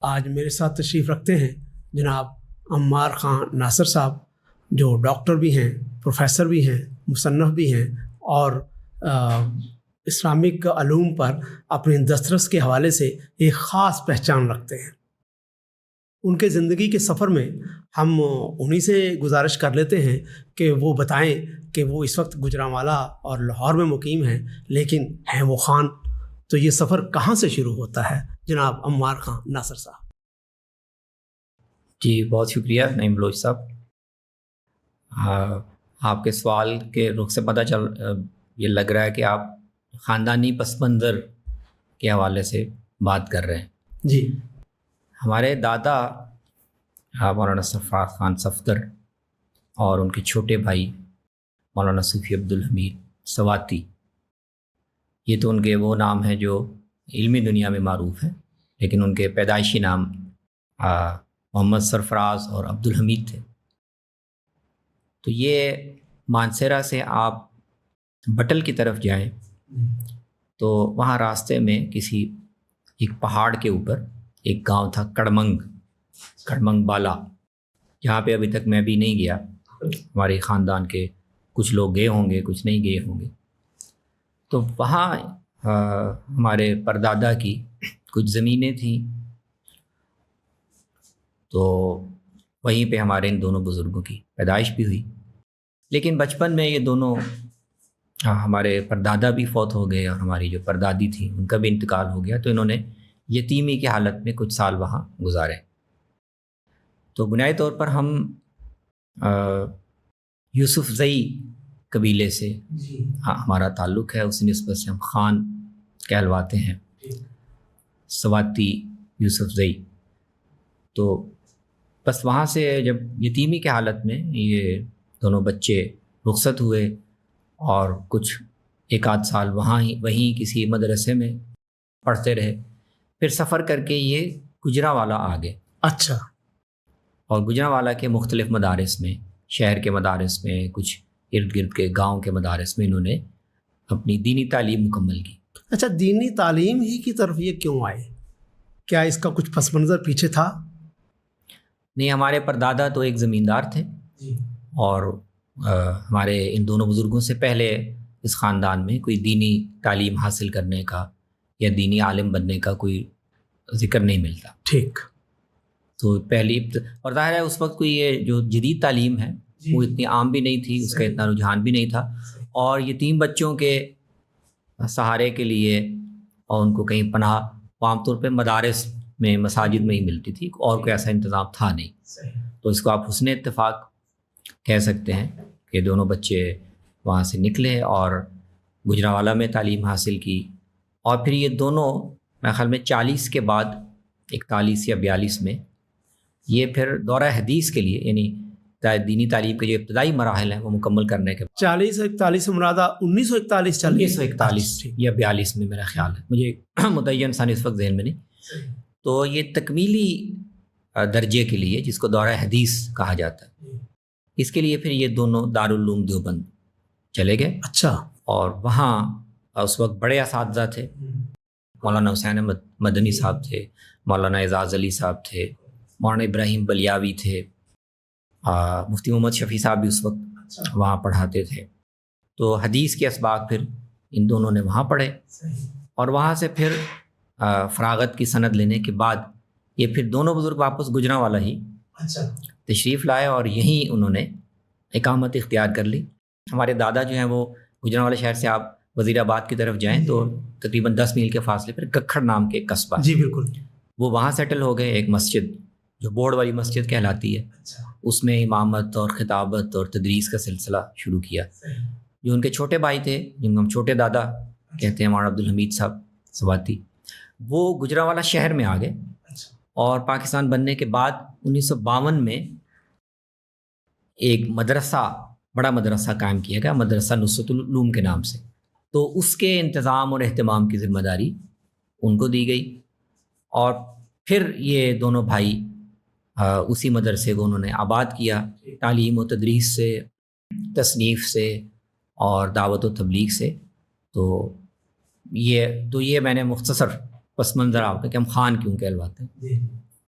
آج میرے ساتھ تشریف رکھتے ہیں جناب عمار خان ناصر صاحب، جو ڈاکٹر بھی ہیں، پروفیسر بھی ہیں، مصنف بھی ہیں، اور اسلامک علوم پر اپنی دسترس کے حوالے سے ایک خاص پہچان رکھتے ہیں۔ ان کے زندگی کے سفر میں ہم انہی سے گزارش کر لیتے ہیں کہ وہ بتائیں کہ وہ اس وقت گوجرانوالا اور لاہور میں مقیم ہیں، لیکن ہیں وہ خان۔ تو یہ سفر کہاں سے شروع ہوتا ہے جناب عمار خان ناصر صاحب؟ جی بہت شکریہ نعیم بلوچ صاحب۔ آپ کے سوال کے رخ سے پتہ یہ لگ رہا ہے کہ آپ خاندانی پس منظر کے حوالے سے بات کر رہے ہیں۔ جی، ہمارے دادا مولانا سرفراز خان صفدر اور ان کے چھوٹے بھائی مولانا صوفی عبدالحمید سواتی، یہ تو ان کے وہ نام ہیں جو علمی دنیا میں معروف ہیں، لیکن ان کے پیدائشی نام محمد سرفراز اور عبدالحمید تھے۔ تو یہ مانسیرا سے آپ بٹل کی طرف جائیں تو وہاں راستے میں کسی ایک پہاڑ کے اوپر ایک گاؤں تھا کڑمنگ بالا، جہاں پہ ابھی تک میں بھی نہیں گیا۔ ہمارے خاندان کے کچھ لوگ گئے ہوں گے، کچھ نہیں گئے ہوں گے۔ تو وہاں ہمارے پردادا کی کچھ زمینیں تھیں، تو وہیں پہ ہمارے ان دونوں بزرگوں کی پیدائش بھی ہوئی۔ لیکن بچپن میں یہ دونوں، ہمارے پردادا بھی فوت ہو گئے اور ہماری جو پردادی تھی ان کا بھی انتقال ہو گیا، تو انہوں نے یتیمی کی حالت میں کچھ سال وہاں گزارے۔ تو بنیادی طور پر ہم یوسف زئی قبیلے سے ہمارا تعلق ہے، اسی نسبت سے ہم خان کہلواتے ہیں، سواتی یوسف زئی۔ تو بس وہاں سے جب یتیمی کی حالت میں یہ دونوں بچے رخصت ہوئے اور کچھ ایک آدھ سال وہیں کسی مدرسے میں پڑھتے رہے، پھر سفر کر کے یہ گوجرانوالا آ گئے۔ اچھا۔ اور گوجرانوالا کے مختلف مدارس میں، شہر کے مدارس میں، کچھ ارد گرد کے گاؤں کے مدارس میں انہوں نے اپنی دینی تعلیم مکمل کی۔ اچھا، دینی تعلیم ہی کی طرف یہ کیوں آئے؟ کیا اس کا کچھ پس منظر پیچھے تھا؟ نہیں، ہمارے پردادا تو ایک زمیندار تھے، اور ہمارے ان دونوں بزرگوں سے پہلے اس خاندان میں کوئی دینی تعلیم حاصل کرنے کا یا دینی عالم بننے کا کوئی ذکر نہیں ملتا۔ ٹھیک۔ تو پہلی اور ظاہر ہے اس وقت کوئی یہ جو جدید تعلیم ہے وہ اتنی عام بھی نہیں تھی، اس کا اتنا رجحان بھی نہیں تھا، اور یتیم بچوں کے سہارے کے لیے اور ان کو کہیں پناہ عام طور پہ مدارس میں، مساجد میں ہی ملتی تھی، اور کوئی ایسا انتظام تھا نہیں۔ تو اس کو آپ حسن اتفاق کہہ سکتے ہیں کہ دونوں بچے وہاں سے نکلے اور گوجرانوالا میں تعلیم حاصل کی، اور پھر یہ دونوں میرے خیال میں 40 کے بعد 41 یا 42 میں یہ پھر دورہ حدیث کے لیے، یعنی دینی تعلیم کے جو ابتدائی مراحل ہیں وہ مکمل کرنے کے بعد 40-41 سے مرادہ 1941 یا 42 میں میرا خیال ہے، مجھے متعین ثانی اس وقت ذہن میں نہیں۔ تو یہ تکمیلی درجے کے لیے، جس کو دورہ حدیث کہا جاتا ہے، اس کے لیے پھر یہ دونوں دارالعلوم دیوبند چلے گئے۔ اچھا۔ اور وہاں اس وقت بڑے اساتذہ تھے، مولانا حسین احمد مدنی صاحب تھے، مولانا اعزاز علی صاحب تھے، مولانا ابراہیم بلیاوی تھے، مفتی محمد شفیع صاحب بھی اس وقت وہاں پڑھاتے تھے۔ تو حدیث کے اسباق پھر ان دونوں نے وہاں پڑھے، اور وہاں سے پھر فراغت کی سند لینے کے بعد یہ پھر دونوں بزرگ واپس گوجرانوالا ہی تشریف لائے، اور یہیں انہوں نے اقامت اختیار کر لی۔ ہمارے دادا جو ہیں وہ گوجرانوالا شہر سے آپ وزیر آباد کی طرف جائیں تو تقریباً 10 میل کے فاصلے پر گکھڑ نام کے ایک قصبہ، جی بالکل، وہ وہاں سیٹل ہو گئے۔ ایک مسجد جو بورڈ والی مسجد کہلاتی ہے، اس میں امامت اور خطابت اور تدریس کا سلسلہ شروع کیا۔ جو ان کے چھوٹے بھائی تھے، جن کو ہم چھوٹے دادا کہتے ہیں، مولانا عبدالحمید صاحب سواتی، وہ گوجرانوالا شہر میں آ گئے، اور پاکستان بننے کے بعد 1952 میں ایک مدرسہ، بڑا مدرسہ قائم کیا گیا، مدرسہ نصرت العلوم کے نام سے۔ تو اس کے انتظام اور اہتمام کی ذمہ داری ان کو دی گئی، اور پھر یہ دونوں بھائی اسی مدرسے کو انہوں نے آباد کیا، تعلیم و تدریس سے، تصنیف سے اور دعوت و تبلیغ سے۔ تو یہ میں نے مختصر پس منظر آپ کا کہ ہم خان کیوں کہلواتے ہیں۔